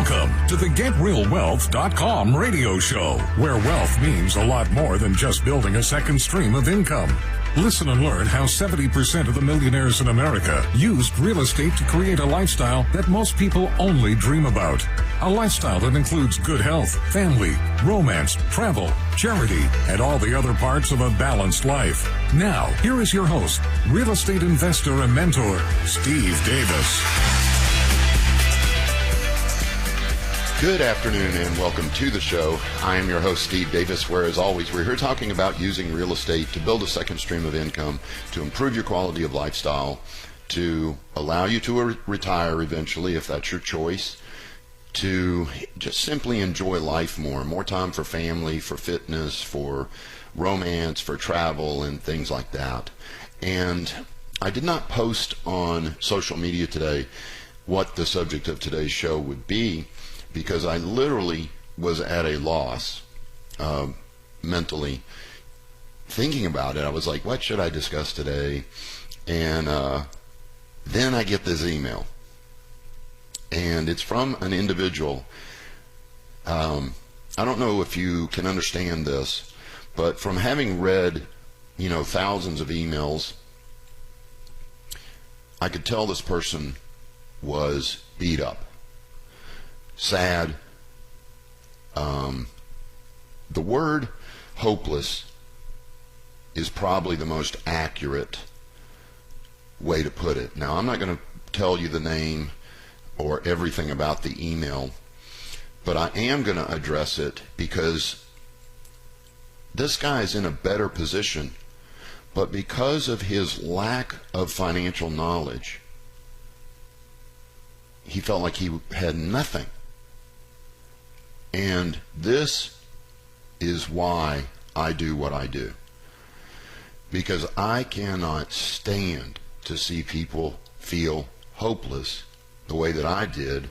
Welcome to the GetRealWealth.com radio show, where wealth means a lot more than just building a second stream of income. Listen and learn how 70% of the millionaires in America used real estate to create a lifestyle that most people only dream about. A lifestyle that includes good health, family, romance, travel, charity, and all the other parts of a balanced life. Now, here is your host, real estate investor and mentor, Steve Davis. Good afternoon and welcome to the show. I am your host, Steve Davis, where as always, we're here talking about using real estate to build a second stream of income, to improve your quality of lifestyle, to allow you to retire eventually, if that's your choice, to just simply enjoy life more time for family, for fitness, for romance, for travel, and things like that. And I did not post on social media today what the subject of today's show would be, because I literally was at a loss mentally thinking about it. I was like, what should I discuss today? And then I get this email. And it's from an individual. I don't know if you can understand this, but from having read, thousands of emails, I could tell this person was beat up. Sad. The word hopeless is probably the most accurate way to put it. Now, I'm not going to tell you the name or everything about the email, but I am going to address it because this guy is in a better position, but because of his lack of financial knowledge, he felt like he had nothing. And this is why I do what I do. Because I cannot stand to see people feel hopeless the way that I did,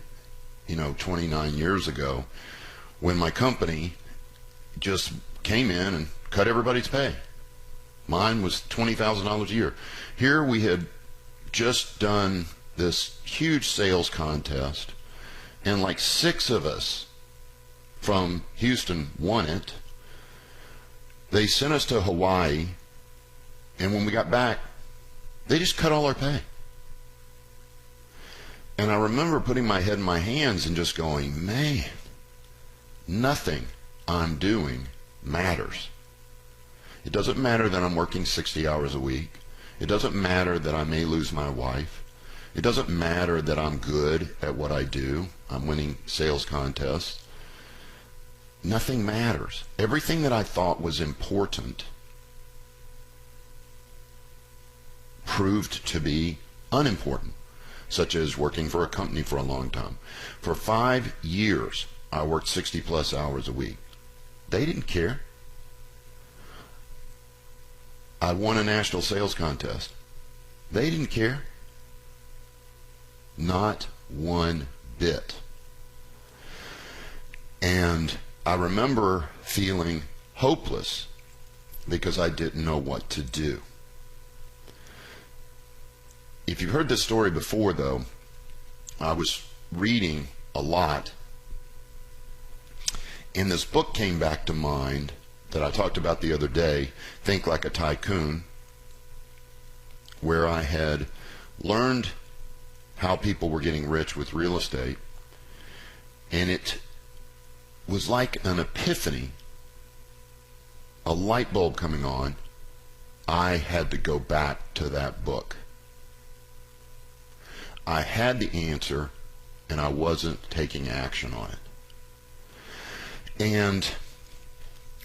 29 years ago, when my company just came in and cut everybody's pay. Mine was $20,000 a year. Here we had just done this huge sales contest, and like 6 of us from Houston won it. They sent us to Hawaii, and when we got back, they just cut all our pay. And I remember putting my head in my hands and just going, man, nothing I'm doing matters. It doesn't matter that I'm working 60 hours a week. It doesn't matter that I may lose my wife. It doesn't matter that I'm good at what I do. I'm winning sales contests. Nothing matters. Everything that I thought was important proved to be unimportant, such as working for a company for a long time. For 5 years, I worked 60 plus hours a week. They didn't care. I won a national sales contest. They didn't care. Not one bit. And I remember feeling hopeless because I didn't know what to do. If you've heard this story before, though, I was reading a lot, and this book came back to mind that I talked about the other day, Think Like a Tycoon, where I had learned how people were getting rich with real estate, and it was like an epiphany, a light bulb coming on. I had to go back to that book. I had the answer, and I wasn't taking action on it. And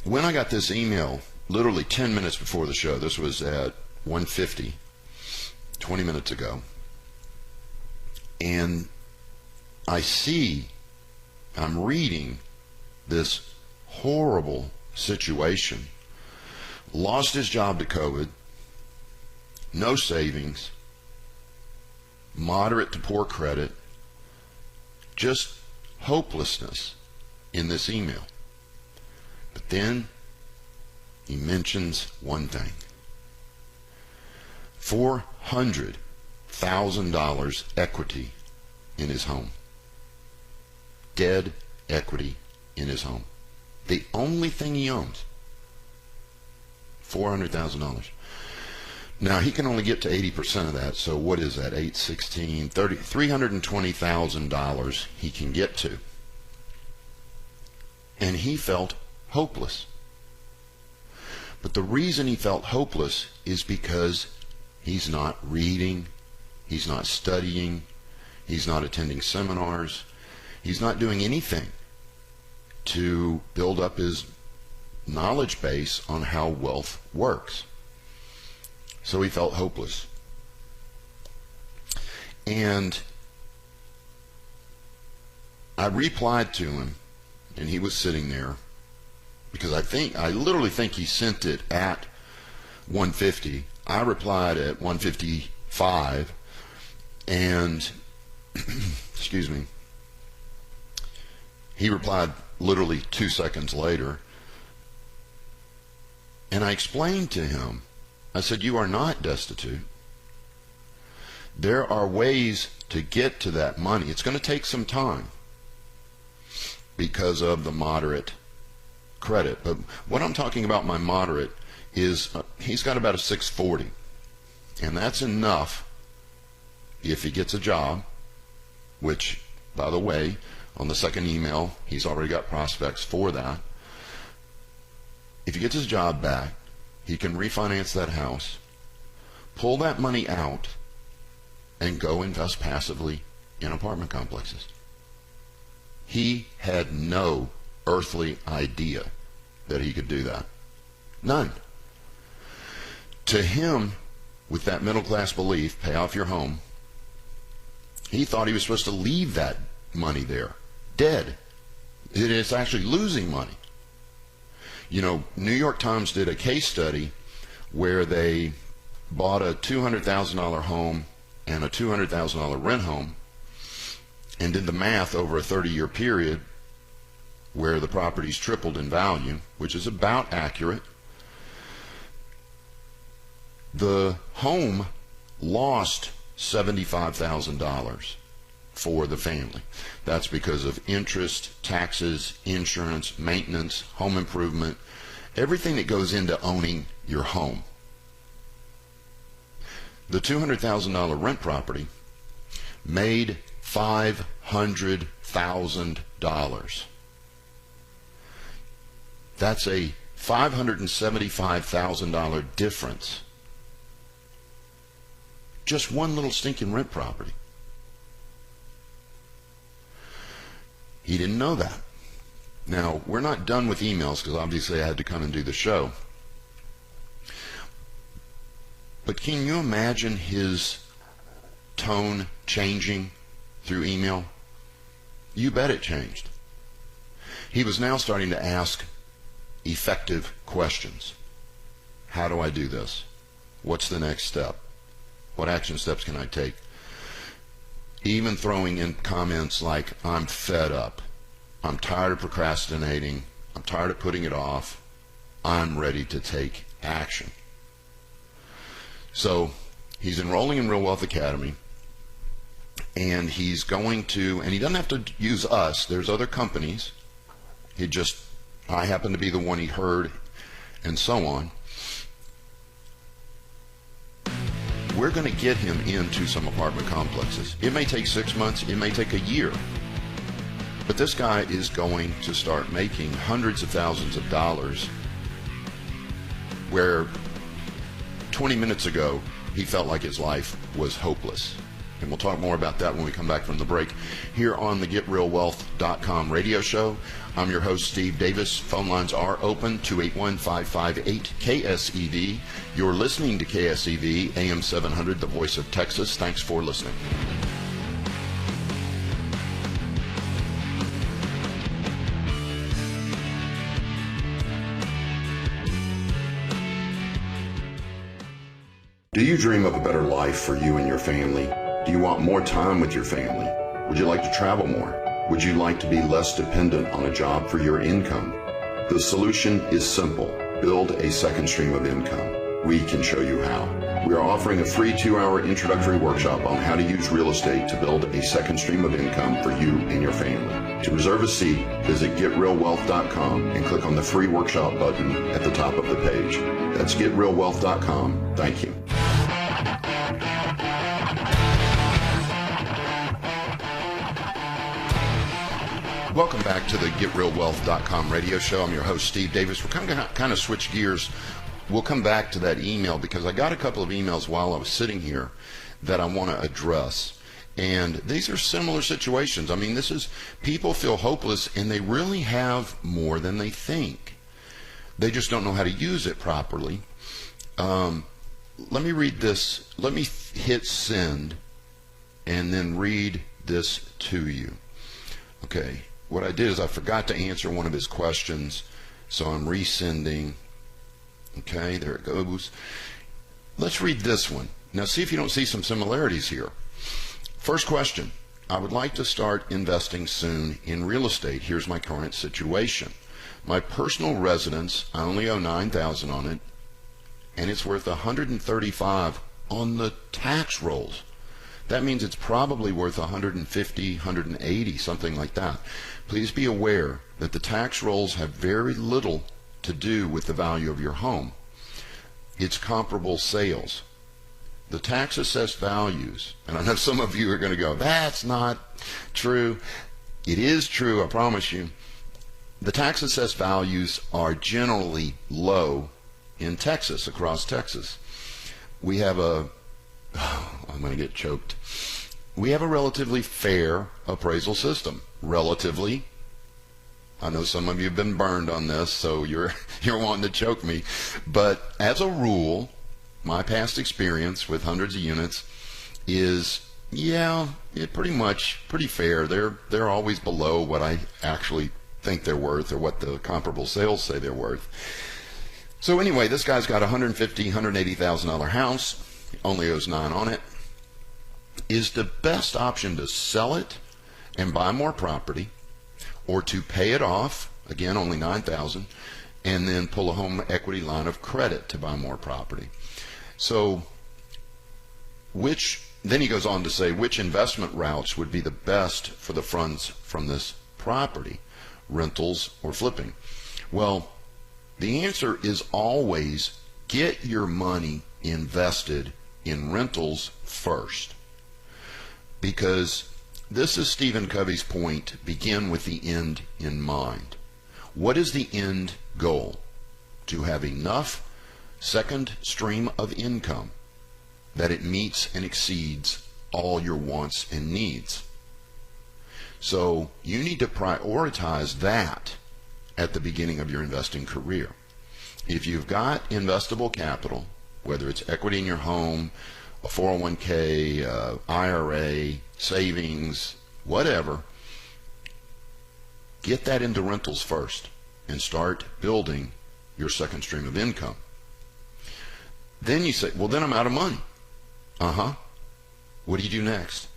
when I got this email, literally 10 minutes before the show, this was at 1:50, 20 minutes ago, and I'm reading this horrible situation. Lost his job to COVID, no savings, moderate to poor credit, just hopelessness in this email. But then he mentions one thing. $400,000 equity in his home. dead equity in his home. The only thing he owns. $400,000. Now, he can only get to 80% of that, so what is that? 8, 16, 30, $320,000 he can get to. And he felt hopeless. But the reason he felt hopeless is because he's not reading, he's not studying, he's not attending seminars, he's not doing anything to build up his knowledge base on how wealth works. So he felt hopeless. And I replied to him, and he was sitting there, because I literally think he sent it at 1:50. I replied at 1:55, and excuse me, he replied literally 2 seconds later. And I explained to him, I said, you are not destitute. There are ways to get to that money. It's going to take some time because of the moderate credit. But what I'm talking about, my moderate, is he's got about a 640. And that's enough if he gets a job, which, by the way, on the second email, he's already got prospects for that. If he gets his job back, he can refinance that house, pull that money out, and go invest passively in apartment complexes. He had no earthly idea that he could do that. None. To him, with that middle class belief, pay off your home, he thought he was supposed to leave that money there, dead. It is actually losing money. You know, New York Times did a case study where they bought a $200,000 home and a $200,000 rent home and did the math over a 30-year period where the properties tripled in value, which is about accurate. The home lost $75,000 for the family. That's because of interest, taxes, insurance, maintenance, home improvement, everything that goes into owning your home. The $200,000 rent property made $500,000. That's a $575,000 difference. Just one little stinking rent property. He didn't know that. Now, we're not done with emails because obviously I had to come and do the show. But can you imagine his tone changing through email? You bet it changed. He was now starting to ask effective questions. How do I do this? What's the next step? What action steps can I take? Even throwing in comments like, I'm fed up. I'm tired of procrastinating. I'm tired of putting it off. I'm ready to take action. So he's enrolling in Real Wealth Academy, and he's going to, and he doesn't have to use us. There's other companies. I happen to be the one he heard, and so on. We're going to get him into some apartment complexes. It may take 6 months, it may take a year. But this guy is going to start making hundreds of thousands of dollars, where 20 minutes ago he felt like his life was hopeless. And we'll talk more about that when we come back from the break here on the GetRealWealth.com radio show. I'm your host, Steve Davis. Phone lines are open, 281-558-KSEV. You're listening to KSEV, AM 700, the voice of Texas. Thanks for listening. Do you dream of a better life for you and your family? Do you want more time with your family? Would you like to travel more? Would you like to be less dependent on a job for your income? The solution is simple. Build a second stream of income. We can show you how. We are offering a free 2-hour introductory workshop on how to use real estate to build a second stream of income for you and your family. To reserve a seat, visit GetRealWealth.com and click on the free workshop button at the top of the page. That's GetRealWealth.com. Thank you. Welcome back to the GetRealWealth.com radio show. I'm your host, Steve Davis. We're going to kind of switch gears. We'll come back to that email because I got a couple of emails while I was sitting here that I want to address. And these are similar situations. I mean, this is people feel hopeless and they really have more than they think. They just don't know how to use it properly. Let me read this. Let me hit send and then read this to you. Okay. What I did is I forgot to answer one of his questions, so I'm resending. Okay, there it goes. Let's read this one. Now see if you don't see some similarities here. First question. I would like to start investing soon in real estate. Here's my current situation. My personal residence, I only owe $9,000 on it, and it's worth $135,000 on the tax rolls. That means it's probably worth $150,000, $180,000, something like that. Please be aware that the tax rolls have very little to do with the value of your home. It's comparable sales. The tax assessed values, and I know some of you are going to go, that's not true. It is true, I promise you. The tax assessed values are generally low in Texas, across Texas. We have I'm going to get choked. We have a relatively fair appraisal system. Relatively. I know some of you have been burned on this, so you're wanting to choke me. But as a rule, my past experience with hundreds of units is, pretty fair. They're always below what I actually think they're worth or what the comparable sales say they're worth. So anyway, this guy's got a $150,000, $180,000 house, only owes $9,000 on it. Is the best option to sell it and buy more property, or to pay it off, again only $9,000, and then pull a home equity line of credit to buy more property? So then he goes on to say, which investment routes would be the best for the funds from this property, rentals or flipping? Well, the answer is always get your money invested in rentals first, because this is Stephen Covey's point, begin with the end in mind. What is the end goal? To have enough second stream of income that it meets and exceeds all your wants and needs. So you need to prioritize that at the beginning of your investing career. If you've got investable capital, whether it's equity in your home, a 401k, IRA, savings, whatever, get that into rentals first and start building your second stream of income. Then you say, well, then I'm out of money. What do you do next?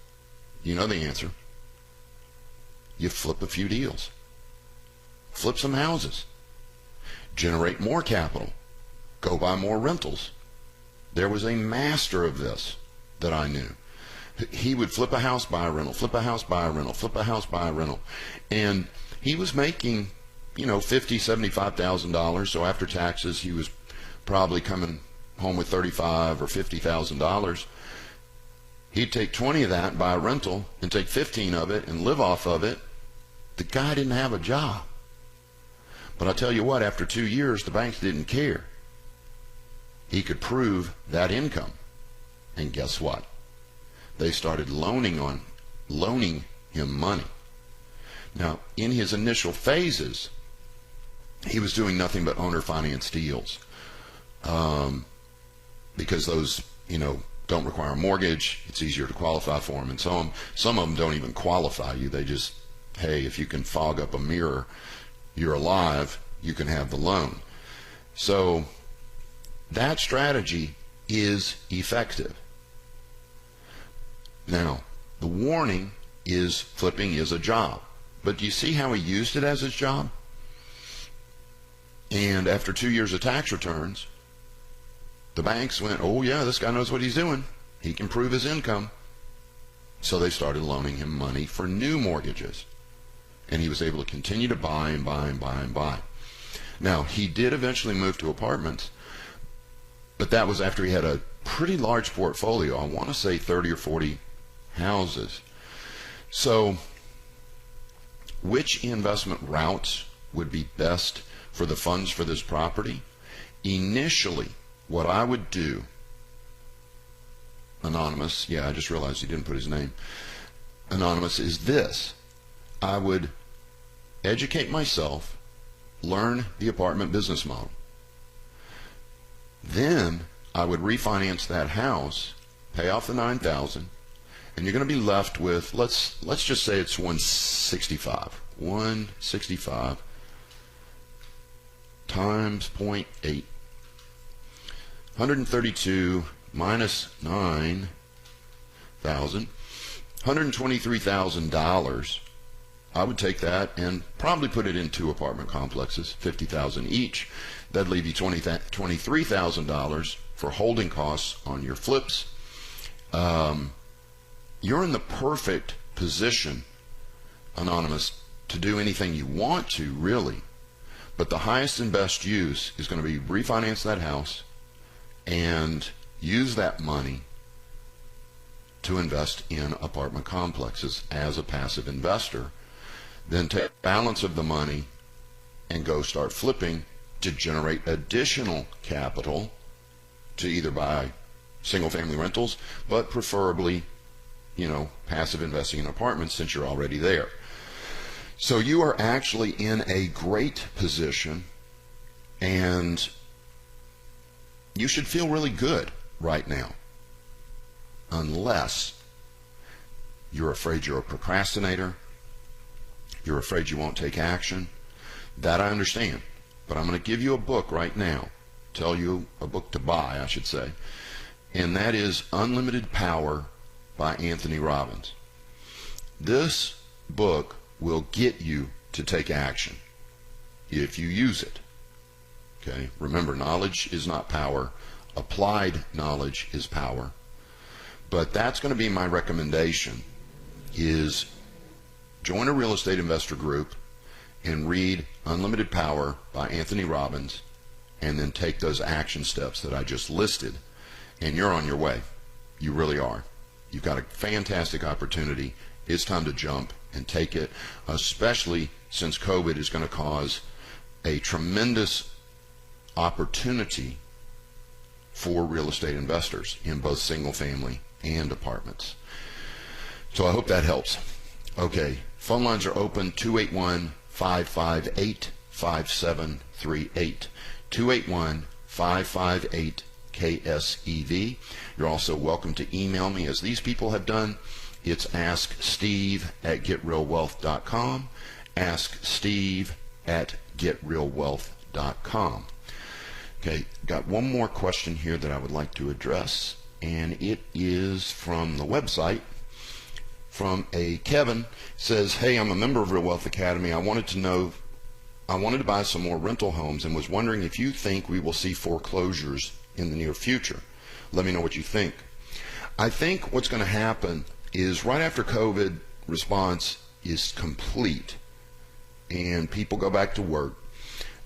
You know the answer. You flip a few deals. Flip some houses. Generate more capital. Go buy more rentals. There was a master of this that I knew. He would flip a house, buy a rental, flip a house, buy a rental, flip a house, buy a rental. And he was making, $50,000, $75,000. So after taxes, he was probably coming home with $35,000 or $50,000. He'd take 20 of that and buy a rental and take 15 of it and live off of it. The guy didn't have a job. But I tell you what, after 2 years, the banks didn't care. He could prove that income. And guess what? They started loaning him money. Now, in his initial phases, he was doing nothing but owner finance deals. Because those, don't require a mortgage. It's easier to qualify for them. And some of them don't even qualify you. They just, hey, if you can fog up a mirror, you're alive, you can have the loan. So that strategy is effective. Now, the warning is flipping is a job. But do you see how he used it as his job? And after 2 years of tax returns, the banks went, oh yeah, this guy knows what he's doing. He can prove his income. So they started loaning him money for new mortgages. and he was able to continue to buy and buy and buy and buy. Now, he did eventually move to apartments, but that was after he had a pretty large portfolio. I want to say 30 or 40 houses. So, which investment routes would be best for the funds for this property? Initially, what I would do, Anonymous, yeah, I just realized he didn't put his name. Anonymous, is this. I would educate myself, learn the apartment business model. Then I would refinance that house, pay off the $9,000, and you're going to be left with, let's just say it's 165. 165 times 0.8. 132 minus 9,000, $123,000. I would take that and probably put it in 2 apartment complexes, $50,000 each. That'd leave you $23,000 for holding costs on your flips. You're in the perfect position, Anonymous, to do anything you want to, really. But the highest and best use is going to be refinance that house and use that money to invest in apartment complexes as a passive investor. Then take the balance of the money and go start flipping to generate additional capital to either buy single-family rentals, but preferably, passive investing in apartments since you're already there. So you are actually in a great position, and you should feel really good right now, unless you're afraid you're a procrastinator, you're afraid you won't take action. That I understand. But I'm going to give you a book right now, tell you a book to buy, I should say, and that is Unlimited Power by Anthony Robbins. This book will get you to take action if you use it. Okay? Remember, knowledge is not power. Applied knowledge is power. But that's going to be my recommendation, is join a real estate investor group and read Unlimited Power by Anthony Robbins, and then take those action steps that I just listed, and you're on your way. You really are. You've got a fantastic opportunity. It's time to jump and take it, especially since COVID is going to cause a tremendous opportunity for real estate investors in both single family and apartments. So I hope that helps. Okay, phone lines are open, 281-558-5738, 281-558-KSEV. You're also welcome to email me, as these people have done. It's asksteve@getrealwealth.com, asksteve@getrealwealth.com. Okay, got one more question here that I would like to address, and it is from the website. From a Kevin. Says, hey, I'm a member of Real Wealth Academy. I wanted to buy some more rental homes and was wondering if you think we will see foreclosures in the near future. Let me know what you think. I think what's going to happen is right after COVID response is complete and people go back to work,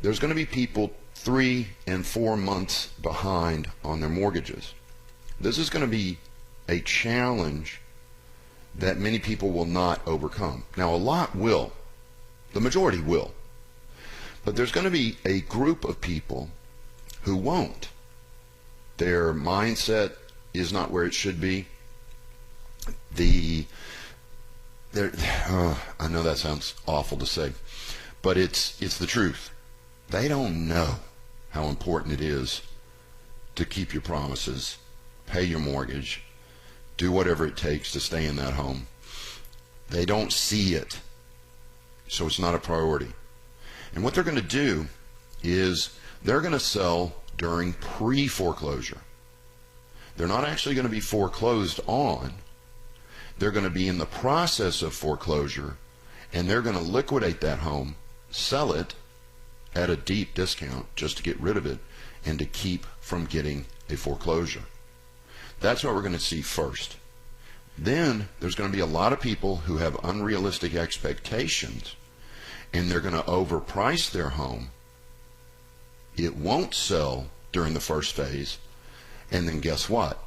there's going to be people 3 and 4 months behind on their mortgages. This is going to be a challenge that many people will not overcome. Now, a lot will. The majority will. But there's going to be a group of people who won't. Their mindset is not where it should be. I know that sounds awful to say, but it's the truth. They don't know how important it is to keep your promises, pay your mortgage, do whatever it takes to stay in that home. They don't see it, so it's not a priority. And what they're going to do is they're going to sell during pre-foreclosure. They're not actually going to be foreclosed on. They're going to be in the process of foreclosure, and they're going to liquidate that home, sell it at a deep discount just to get rid of it and to keep from getting a foreclosure. That's what we're going to see first. Then there's going to be a lot of people who have unrealistic expectations and they're going to overprice their home, it won't sell during the first phase, and then guess what?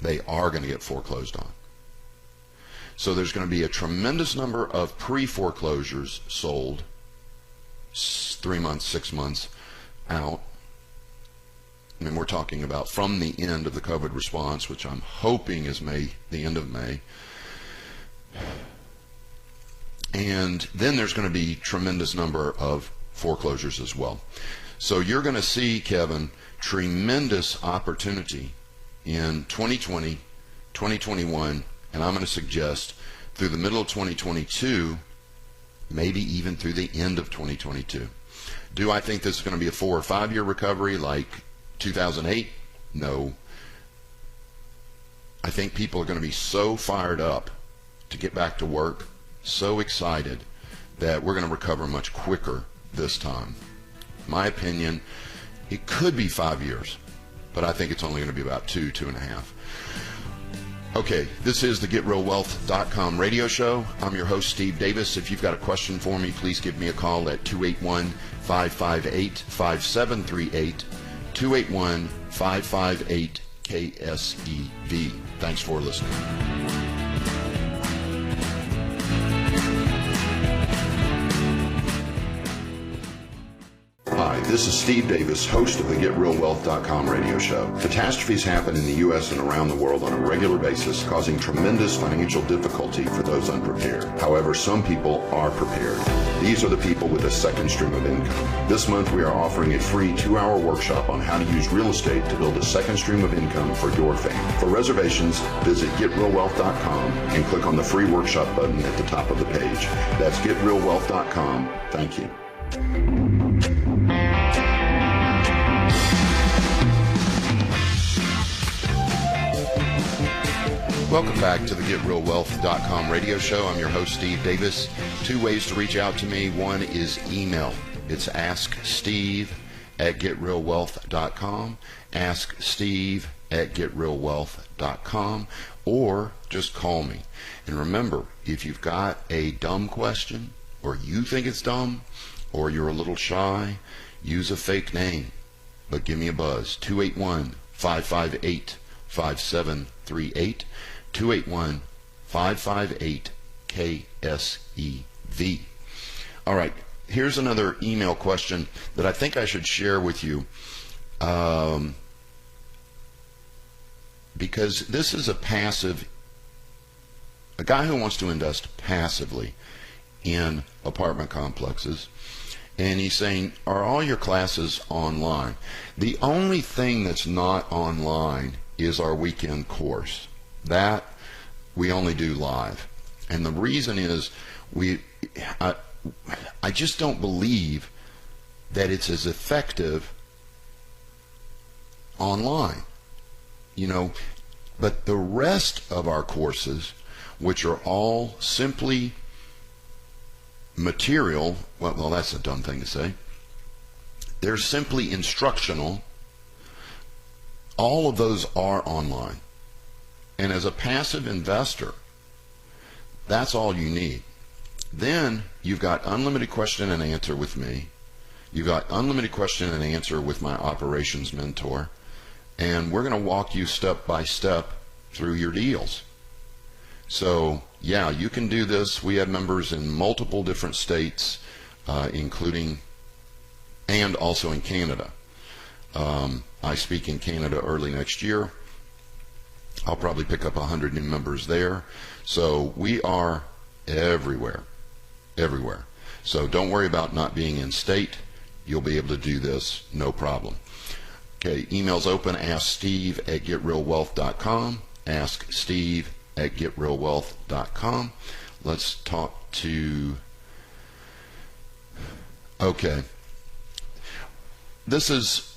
They are going to get foreclosed on. So there's going to be a tremendous number of pre-foreclosures sold 3 months, 6 months out. I mean, we're talking about from the end of the COVID response, which I'm hoping is the end of May. And then there's going to be tremendous number of foreclosures as well. So you're going to see, Kevin, tremendous opportunity in 2020, 2021, and I'm going to suggest through the middle of 2022, maybe even through the end of 2022. Do I think this is going to be a 4 or 5 year recovery like 2008? No. I think people are going to be so fired up to get back to work, so excited, that we're going to recover much quicker this time. My opinion, it could be 5 years, but I think it's only going to be about 2.5. Okay, this is the GetRealWealth.com radio show. I'm your host, Steve Davis. If you've got a question for me, please give me a call at 281-558-5738, 281-558-KSEV. Thanks for listening. Hi, this is Steve Davis, host of the GetRealWealth.com radio show. Catastrophes happen in the U.S. and around the world on a regular basis, causing tremendous financial difficulty for those unprepared. However, some people are prepared. These are the people with a second stream of income. This month, we are offering a free 2-hour workshop on how to use real estate to build a second stream of income for your family. For reservations, visit GetRealWealth.com and click on the free workshop button at the top of the page. That's GetRealWealth.com. Thank you. Welcome back to the GetRealWealth.com radio show. I'm your host, Steve Davis. 2 ways to reach out to me. One is email. It's asksteve@GetRealWealth.com, asksteve@GetRealWealth.com, or just call me. And remember, if you've got a dumb question, or you think it's dumb, or you're a little shy, use a fake name, but give me a buzz. 281-558-5738. 281-558-KSEV. All right, here's another email question that I think I should share with you, because this is a guy who wants to invest passively in apartment complexes, and he's saying, are all your classes online? The only thing that's not online is our weekend course. That we only do live. And the reason is I just don't believe that it's as effective online. But the rest of our courses, which are all simply material, well, that's a dumb thing to say. They're simply instructional. All of those are online. And as a passive investor, that's all you need. Then you've got unlimited question and answer with me. You've got unlimited question and answer with my operations mentor. And we're going to walk you step by step through your deals. So, yeah, you can do this. We have members in multiple different states, including and also in Canada. I speak in Canada early next year. I'll probably pick up 100 new members there. So we are everywhere. So don't worry about not being in state. You'll be able to do this, no problem. Okay, email's open, asksteve@getrealwealth.com, asksteve@getrealwealth.com. Let's talk to, okay. This is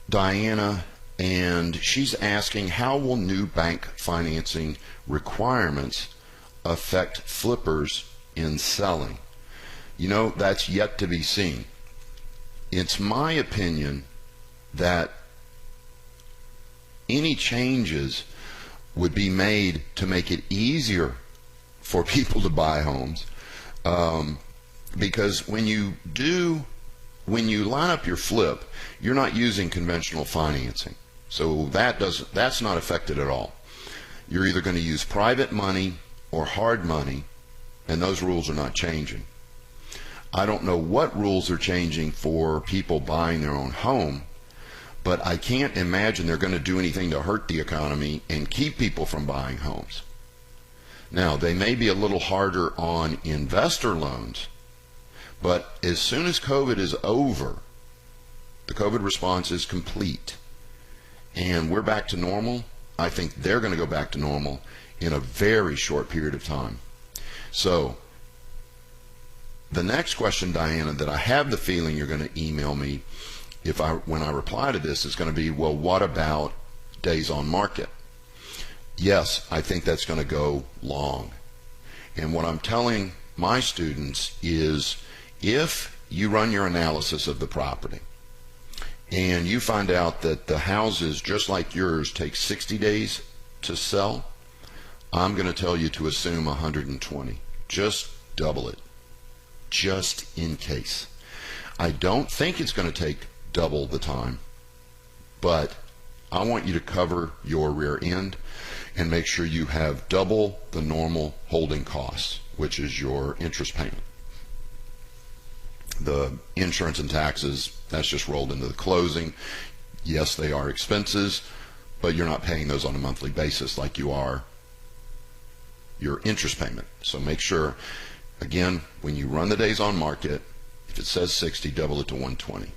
Diana, and she's asking, how will new bank financing requirements affect flippers in selling? That's yet to be seen. It's my opinion that any changes would be made to make it easier for people to buy homes, Because when you line up your flip, you're not using conventional financing. So that's not affected at all. You're either going to use private money or hard money, and those rules are not changing. I don't know what rules are changing for people buying their own home, but I can't imagine they're going to do anything to hurt the economy and keep people from buying homes. Now, they may be a little harder on investor loans, but as soon as COVID is over, the COVID response is complete, and we're back to normal. I think they're going to go back to normal in a very short period of time. So the next question, Diana, that I have the feeling you're going to email me when I reply to this is going to be, well, what about days on market? Yes, I think that's going to go long. And what I'm telling my students is, if you run your analysis of the property and you find out that the houses just like yours take 60 days to sell, I'm going to tell you to assume 120. Just double it, just in case. I don't think it's going to take double the time, but I want you to cover your rear end and make sure you have double the normal holding costs, which is your interest payment. The insurance and taxes, that's just rolled into the closing. Yes, they are expenses, but you're not paying those on a monthly basis like you are your interest payment. So make sure, again, when you run the days on market, if it says 60, double it to 120.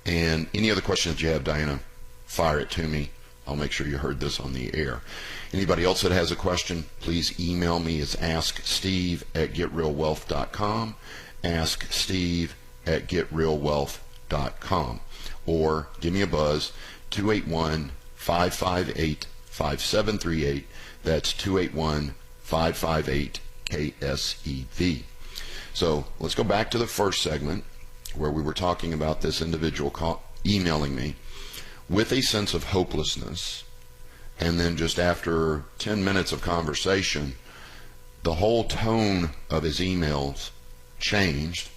And any other questions you have, Diana, fire it to me. I'll make sure you heard this on the air. Anybody else that has a question, please email me. It's asksteve@getrealwealth.com, asksteve@getrealwealth.com, or give me a buzz, 281-558-5738. That's 281-558-KSEV. So let's go back to the first segment where we were talking about this individual emailing me with a sense of hopelessness, and then just after 10 minutes of conversation, the whole tone of his emails changed.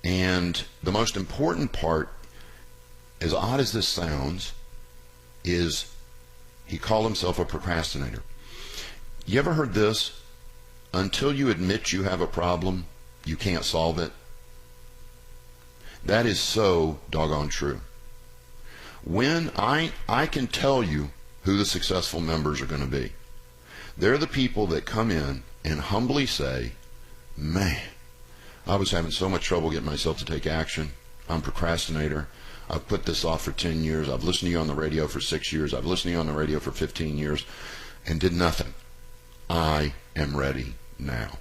And the most important part, as odd as this sounds, is he called himself a procrastinator. You ever heard this? Until you admit you have a problem, you can't solve it. That is so doggone true. When I can tell you who the successful members are going to be. They're the people that come in and humbly say, man, I was having so much trouble getting myself to take action. I'm a procrastinator. I've put this off for 10 years. I've listened to you on the radio for 6 years. I've listened to you on the radio for 15 years and did nothing. I am ready now.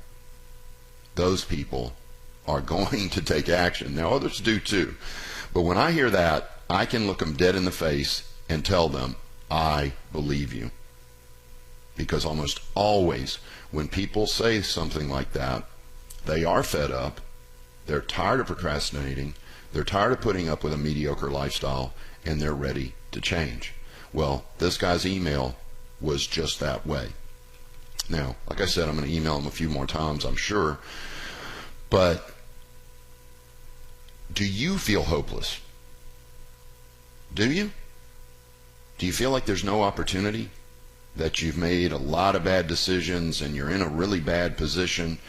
Those people are going to take action. Now, others do too. But when I hear that, I can look them dead in the face and tell them, I believe you. Because almost always when people say something like that, they are fed up, they're tired of procrastinating, they're tired of putting up with a mediocre lifestyle, and they're ready to change. Well, this guy's email was just that way. Now, like I said, I'm going to email him a few more times, I'm sure. But do you feel hopeless? Do you? Do you feel like there's no opportunity? That you've made a lot of bad decisions and you're in a really bad position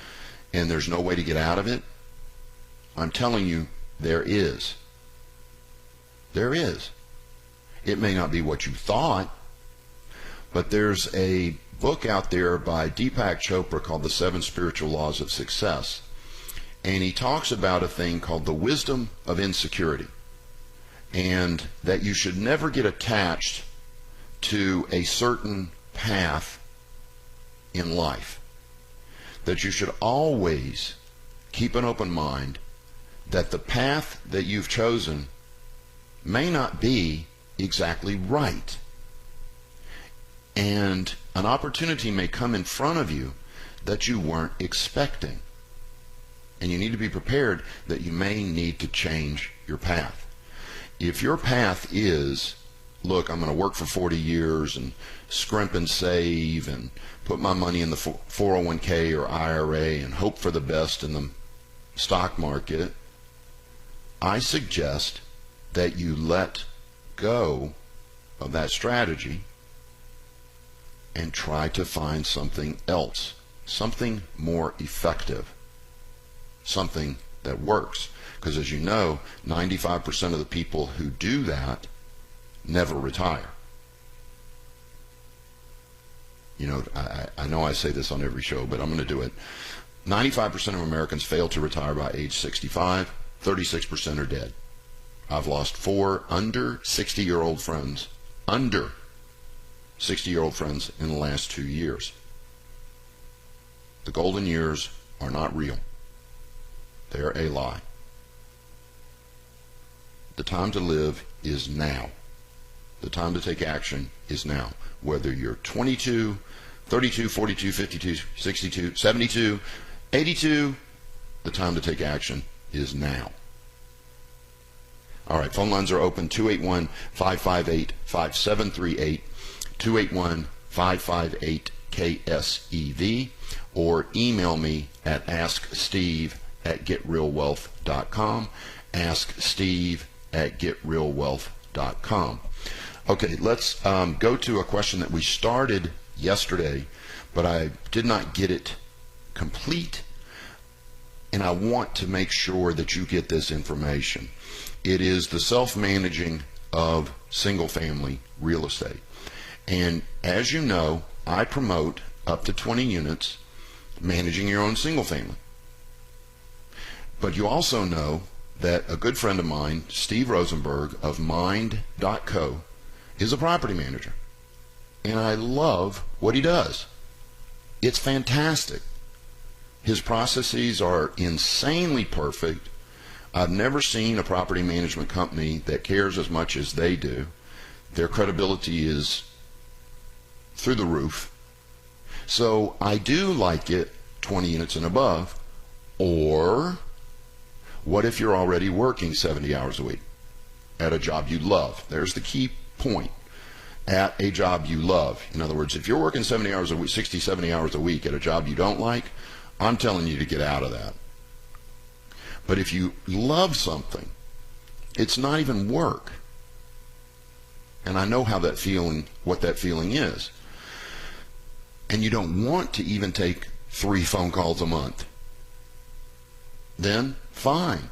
and there's no way to get out of it? I'm telling you, there is. There is. It may not be what you thought, but there's a book out there by Deepak Chopra called The 7 Spiritual Laws of Success. And he talks about a thing called the wisdom of insecurity. And that you should never get attached to a certain path in life. That you should always keep an open mind that the path that you've chosen may not be exactly right. And an opportunity may come in front of you that you weren't expecting. And you need to be prepared that you may need to change your path. If your path is look, I'm going to work for 40 years and scrimp and save and put my money in the 401k or IRA and hope for the best in the stock market, I suggest that you let go of that strategy and try to find something else, something more effective, something that works. Because as you know, 95% of the people who do that never retire. You know, I know I say this on every show, but I'm going to do it. 95% of Americans fail to retire by age 65. 36% are dead. I've lost 4 under 60-year-old friends, under 60-year-old friends in the last 2 years. The golden years are not real. They're a lie. The time to live is now. The time to take action is now. Whether you're 22, 32, 42, 52, 62, 72, 82, the time to take action is now. All right, phone lines are open, 281-558-5738, 281-558-KSEV, or email me at asksteve@getrealwealth.com, asksteve@getrealwealth.com. Okay, let's go to a question that we started yesterday, but I did not get it complete, and I want to make sure that you get this information. It is the self-managing of single-family real estate. And as you know, I promote up to 20 units managing your own single-family. But you also know that a good friend of mine, Steve Rosenberg of Mind.co, is a property manager. And I love what he does. It's fantastic. His processes are insanely perfect. I've never seen a property management company that cares as much as they do. Their credibility is through the roof. So I do like it 20 units and above. Or what if you're already working 70 hours a week at a job you love? There's the key point. At a job you love. In other words, if you're working 70 hours a week, 60, 70 hours a week at a job you don't like, I'm telling you to get out of that. But if you love something, it's not even work. And I know how that feeling, what that feeling is. And you don't want to even take 3 phone calls a month. Then, fine.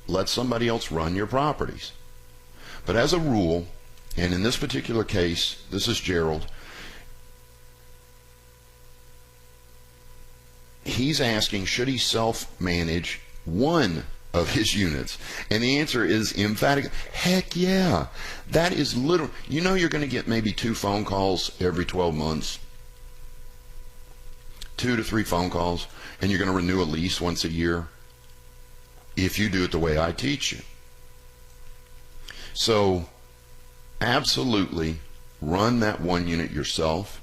Let somebody else run your properties. But as a rule, and in this particular case, this is Gerald, he's asking, should he self-manage one of his units? And the answer is emphatic. Heck yeah. That is literal. You know you're going to get maybe 2 phone calls every 12 months. 2 to 3 phone calls. And you're going to renew a lease once a year. If you do it the way I teach you. So, absolutely run that one unit yourself.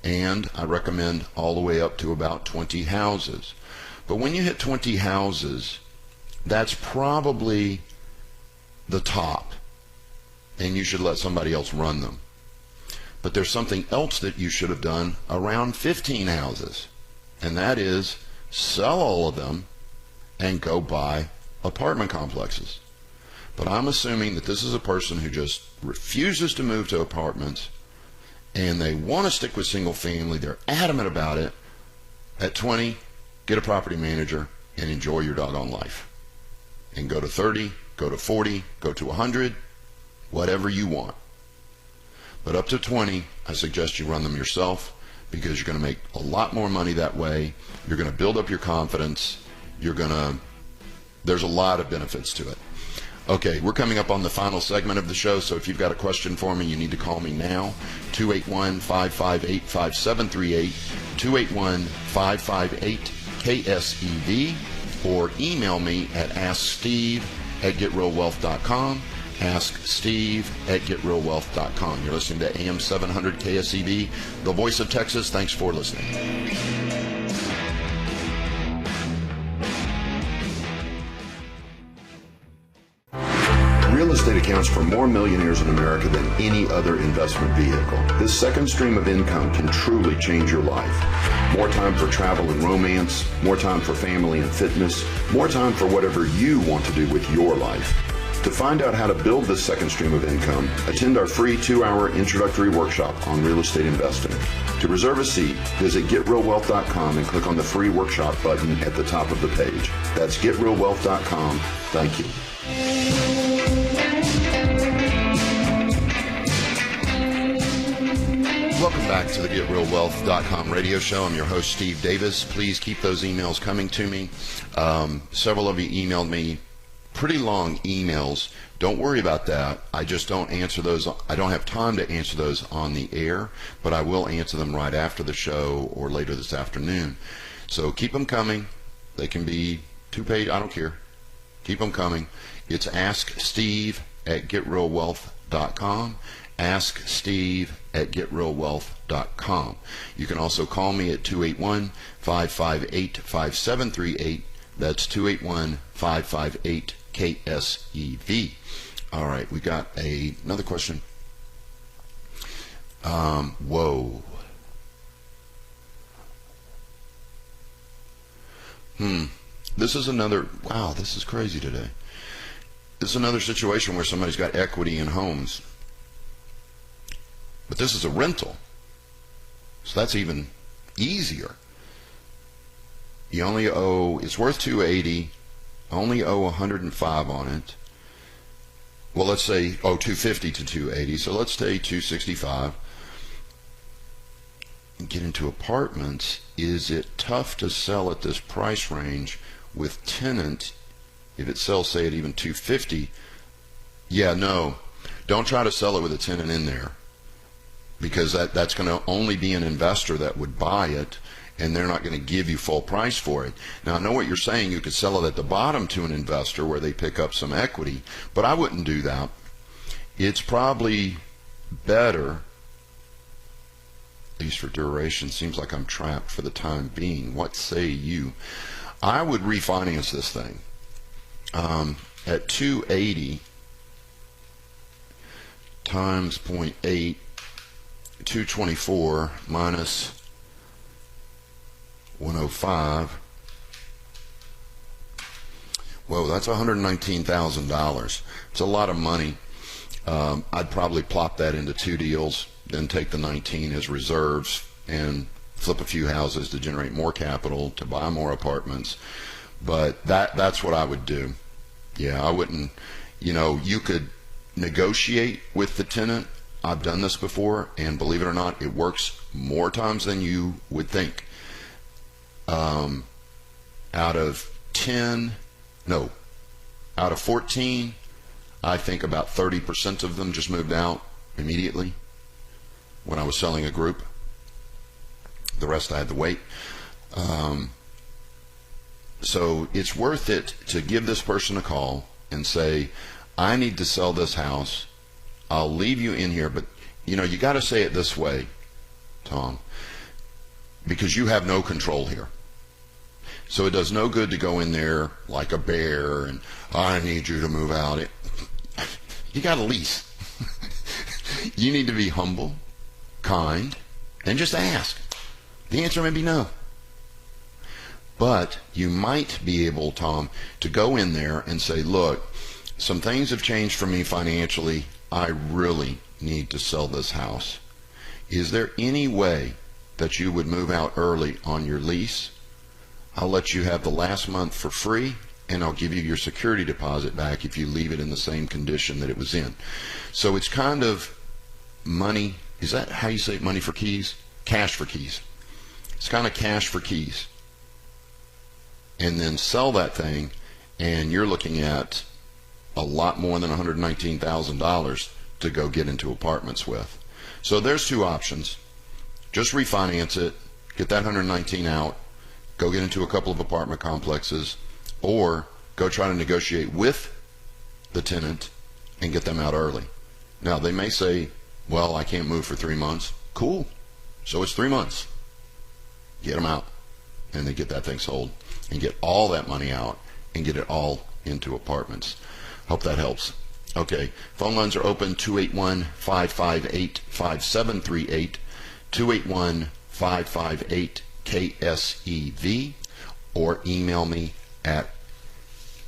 And I recommend all the way up to about 20 houses. But when you hit 20 houses, that's probably the top. And you should let somebody else run them. But there's something else that you should have done around 15 houses. And that is sell all of them and go buy apartment complexes. But I'm assuming that this is a person who just refuses to move to apartments and they want to stick with single family. They're adamant about it. At 20, get a property manager and enjoy your doggone life. And go to 30, go to 40, go to 100, whatever you want. But up to 20, I suggest you run them yourself because you're going to make a lot more money that way. You're going to build up your confidence. There's a lot of benefits to it. Okay, we're coming up on the final segment of the show, so if you've got a question for me, you need to call me now, 281-558-5738, 281-558-KSEV, or email me at asksteve@getrealwealth.com, asksteve@getrealwealth.com. You're listening to AM 700 KSEV, the voice of Texas. Thanks for listening. Real Estate accounts for more millionaires in America than any other investment vehicle. This second stream of income can truly change your life. More time for travel and romance, more time for family and fitness, more time for whatever you want to do with your life. To find out how to build this second stream of income, attend our free 2-hour introductory workshop on real estate investing. To reserve a seat, visit GetRealWealth.com and click on the free workshop button at the top of the page. That's GetRealWealth.com. Thank you. Welcome back to the GetRealWealth.com radio show. I'm your host, Steve Davis. Please keep those emails coming to me. Several of you emailed me pretty long emails. Don't worry about that. I just don't answer those. I don't have time to answer those on the air, but I will answer them right after the show or later this afternoon. So keep them coming. They can be 2-page. I don't care. Keep them coming. It's asksteve@getrealwealth.com. asksteve@getrealwealth.com. You can also call me at 281-558-5738. That's 281-558-KSEV. All right, we got another question. Whoa. This is another, wow, this is crazy today. This is another situation where somebody's got equity in homes. But this is a rental. So that's even easier. You only owe, it's worth $280, only owe $105 on it. Well, let's say, $250 to $280, so let's say $265. And get into apartments. Is it tough to sell at this price range with tenant? If it sells, say, at even $250, yeah, no. Don't try to sell it with a tenant in there, because that's going to only be an investor that would buy it, and they're not going to give you full price for it. Now, I know what you're saying. You could sell it at the bottom to an investor where they pick up some equity, but I wouldn't do that. It's probably better, at least for duration. Seems like I'm trapped for the time being. What say you? I would refinance this thing at 280 times 0.8, 224 minus 105. Whoa, that's $119,000. It's a lot of money. I'd probably plop that into 2 deals, then take the 19 as reserves and flip a few houses to generate more capital to buy more apartments. But that's what I would do. Yeah, I wouldn't, you could negotiate with the tenant. I've done this before, and believe it or not, it works more times than you would think. Out of 14, I think about 30% of them just moved out immediately when I was selling a group. The rest I had to wait. So it's worth it to give this person a call and say, I need to sell this house. I'll leave you in here, but you got to say it this way, Tom, because you have no control here. So it does no good to go in there like a bear and I need you to move out. You got a lease. You need to be humble, kind, and just ask. The answer may be no. But you might be able, Tom, to go in there and say, look, some things have changed for me financially. I really need to sell this house. Is there any way that you would move out early on your lease? I'll let you have the last month for free, and I'll give you your security deposit back if you leave it in the same condition that it was in. So it's kind of money. Is that how you say it? Money for keys? Cash for keys. It's kind of cash for keys. And then sell that thing, and you're looking at a lot more than $119,000 to go get into apartments with. So there's 2 options. Just refinance it, get that $119,000 out, go get into a couple of apartment complexes, or go try to negotiate with the tenant and get them out early. Now, they may say, well, I can't move for 3 months. Cool. So it's 3 months. Get them out, and then get that thing sold, and get all that money out, and get it all into apartments. Hope that helps. Okay, phone lines are open, 281-558-5738, 281-558-KSEV, or email me at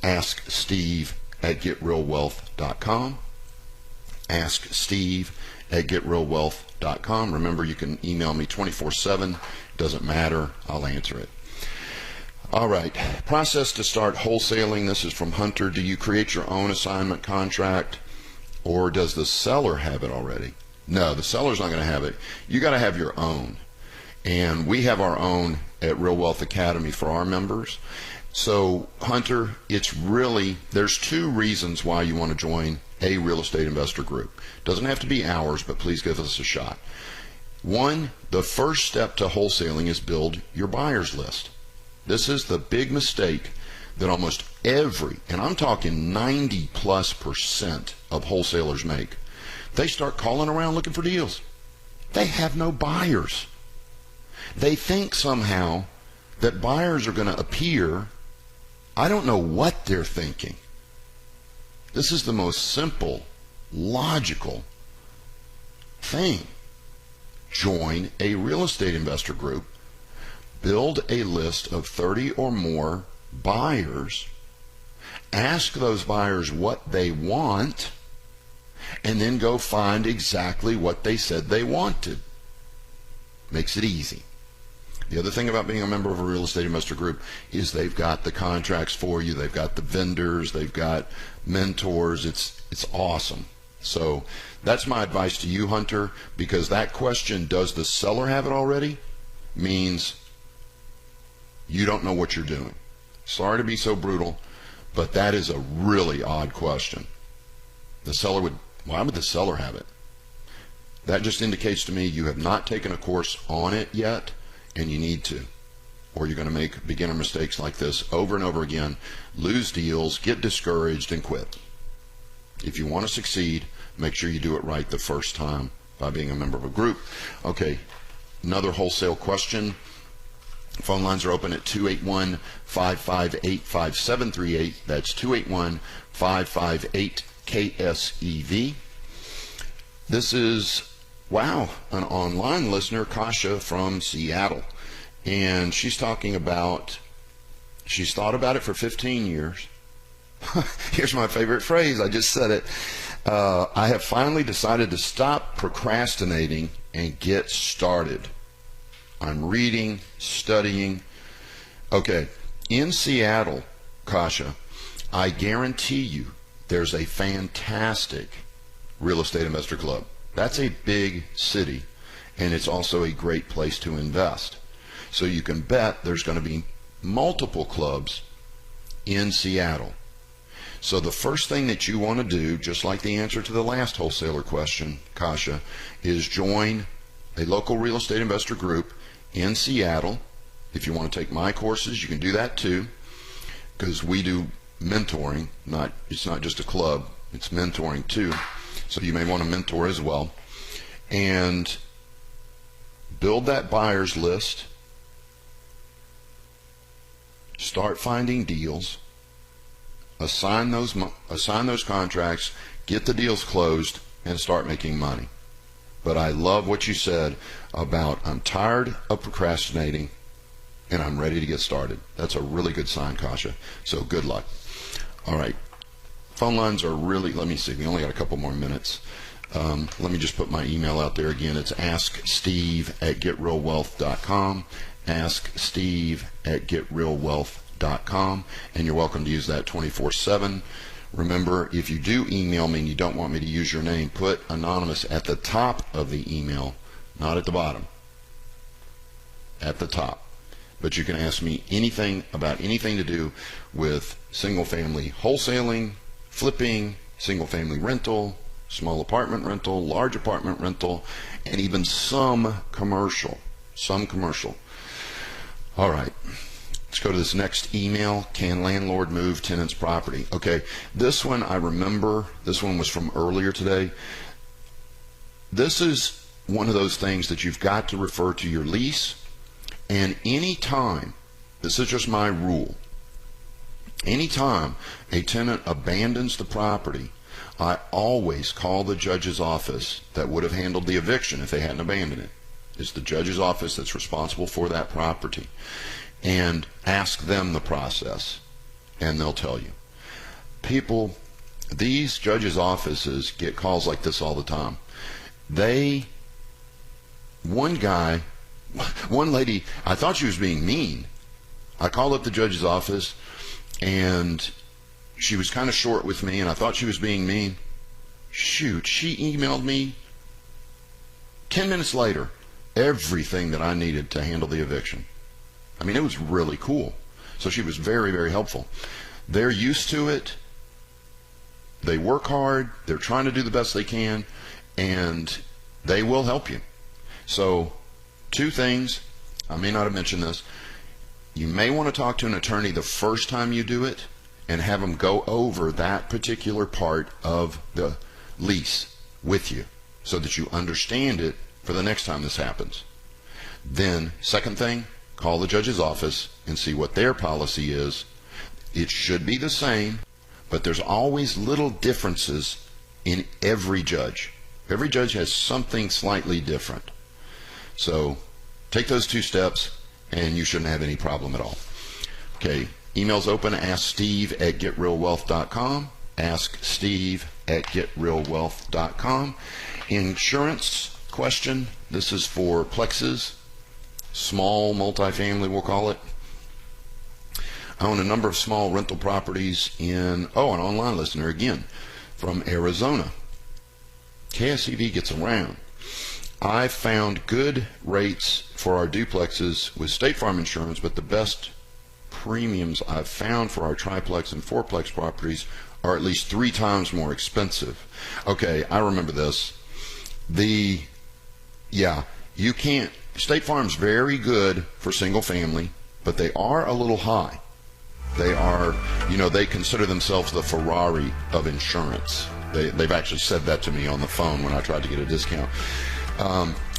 asksteve@getrealwealth.com, asksteve@getrealwealth.com. Remember, you can email me 24/7, doesn't matter, I'll answer it. All right, process to start wholesaling. This is from Hunter. Do you create your own assignment contract, or does the seller have it already? No, the seller's not going to have it. You got to have your own. And we have our own at Real Wealth Academy for our members. So, Hunter, there's two reasons why you want to join a real estate investor group. Doesn't have to be ours, but please give us a shot. One, the first step to wholesaling is build your buyer's list. This is the big mistake that almost and I'm talking 90+% of wholesalers make. They start calling around looking for deals. They have no buyers. They think somehow that buyers are going to appear. I don't know what they're thinking. This is the most simple, logical thing. Join a real estate investor group. Build a list of 30 or more buyers. Ask those buyers what they want, and then go find exactly what they said they wanted. Makes it easy. The other thing about being a member of a real estate investor group is they've got the contracts for you, they've got the vendors, they've got mentors. It's awesome. So that's my advice to you, Hunter, because that question, does the seller have it already, means you don't know what you're doing. Sorry to be so brutal, but that is a really odd question. Why would the seller have it? That just indicates to me you have not taken a course on it yet, and you need to, or you're going to make beginner mistakes like this over and over again, lose deals, get discouraged, and quit. If you want to succeed, make sure you do it right the first time by being a member of a group. Okay, another wholesale question. Phone lines are open at 281-558-5738. That's 281-558-KSEV. This is, an online listener, Kasha from Seattle. And she's talking about, she's thought about it for 15 years. Here's my favorite phrase. I just said it. I have finally decided to stop procrastinating and get started. I'm reading, studying. Okay, in Seattle, Kasha, I guarantee you there's a fantastic real estate investor club. That's a big city, and it's also a great place to invest. So you can bet there's going to be multiple clubs in Seattle. So the first thing that you want to do, just like the answer to the last wholesaler question, Kasha, is join a local real estate investor group in Seattle. If you want to take my courses, you can do that too, because we do mentoring. It's not just a club, it's mentoring too. So you may want to mentor as well. And build that buyer's list. Start finding deals. Assign those contracts, get the deals closed, and start making money. But I love what you said about, I'm tired of procrastinating and I'm ready to get started. That's a really good sign, Kasha. So good luck. All right. Phone lines are really, let me see, we only got a couple more minutes. Let me just put my email out there again. It's asksteve@getrealwealth.com, asksteve@getrealwealth.com, and you're welcome to use that 24/7. Remember, if you do email me and you don't want me to use your name, put anonymous at the top of the email, not at the bottom, at the top. But you can ask me anything about anything to do with single-family wholesaling, flipping, single-family rental, small apartment rental, large apartment rental, and even some commercial. All right. Let's go to this next email. Can landlord move tenant's property? Okay, this one I remember. This one was from earlier today. This is one of those things that you've got to refer to your lease. And anytime, this is just my rule, anytime a tenant abandons the property I always call the judge's office that would have handled the eviction if they hadn't abandoned it. It's the judge's office that's responsible for that property. And ask them the process, and they'll tell you. People, these judges' offices get calls like this all the time. One lady, I thought she was being mean. I called up the judge's office, and she was kind of short with me, and I thought she was being mean. Shoot, she emailed me 10 minutes later everything that I needed to handle the eviction. I mean, it was really cool. So she was very, very helpful. They're used to it. They work hard. They're trying to do the best they can, and they will help you. So 2 things. I may not have mentioned this. You may want to talk to an attorney the first time you do it and have them go over that particular part of the lease with you so that you understand it for the next time this happens. Then, second thing, call the judge's office and see what their policy is. It should be the same, but there's always little differences in every judge. Every judge has something slightly different. So take those 2 steps and you shouldn't have any problem at all. Okay, email's open. Ask Steve at GetRealWealth.com. Ask Steve at GetRealWealth.com. Insurance question. This is for plexes, small multifamily, we'll call it. I own a number of small rental properties in, an online listener again, from Arizona. KSEV gets around. I found good rates for our duplexes with State Farm insurance, but the best premiums I've found for our triplex and fourplex properties are at least 3 times more expensive. Okay, I remember this. You can't, State Farm's very good for single family, but they are a little high. They are, they consider themselves the Ferrari of insurance. They've actually said that to me on the phone when I tried to get a discount.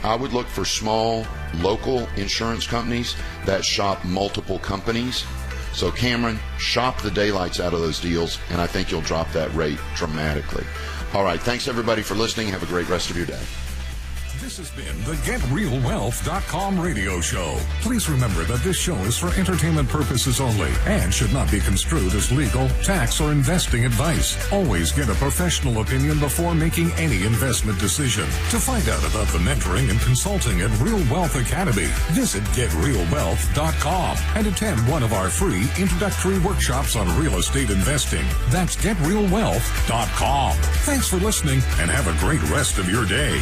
I would look for small local insurance companies that shop multiple companies. So Cameron, shop the daylights out of those deals, and I think you'll drop that rate dramatically. All right, thanks everybody for listening. Have a great rest of your day. This has been the GetRealWealth.com radio show. Please remember that this show is for entertainment purposes only and should not be construed as legal, tax, or investing advice. Always get a professional opinion before making any investment decision. To find out about the mentoring and consulting at Real Wealth Academy, visit GetRealWealth.com and attend one of our free introductory workshops on real estate investing. That's GetRealWealth.com. Thanks for listening and have a great rest of your day.